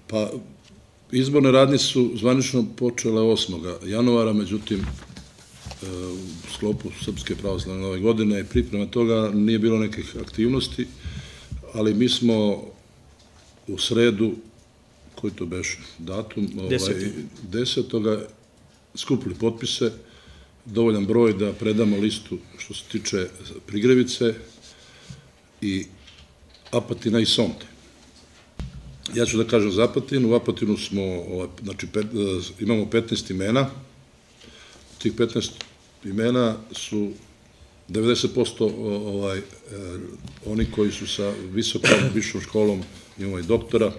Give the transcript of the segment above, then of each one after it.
Pa, izborne radnje su zvanično počele 8. januara, međutim, u sklopu Srpske pravoslavne nove godine i priprema toga nije bilo nekih aktivnosti, ali mi smo u sredu, koji to beše datum, 10. skupili potpise, dovoljan broj da predamo listu što se tiče Prigrevice i Apatina i Sonte. Ja ću da kažem za Apatinu. U Apatinu smo, znači, imamo 15 imena. Tih 15 imena su 90% oni koji su sa višom školom, imamo i doktora,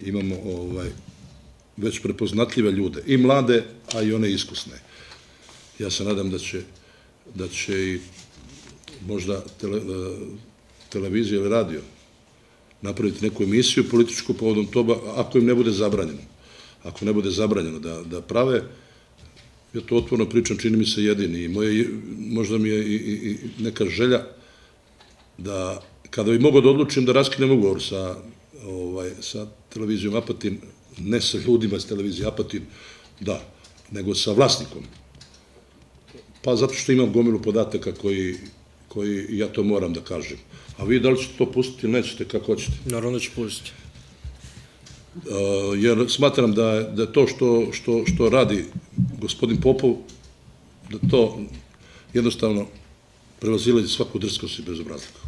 imamo već prepoznatljive ljude, i mlade, a i one iskusne. Ja se nadam da će i možda televizija ili radio napraviti neku emisiju političku povodom toga, ako im ne bude zabranjeno. Ako ne bude zabranjeno da prave, ja to otvorno pričam, čini mi se jedini, i možda mi je i neka želja da, kada bi mogao da odlučim da raskinem ugovor sa televizijom Apatin, ne sa ljudima iz televizije Apatin, da, nego sa vlasnikom. Pa zato što imam gomilu podataka koji ja to moram da kažem. A vi da li ćete to pustiti ili nećete, kako hoćete? Naravno da ću pustiti. Jer smatram da je to što radi gospodin Popov, da to jednostavno prevazilazi svaku drskost i bezobrazluk.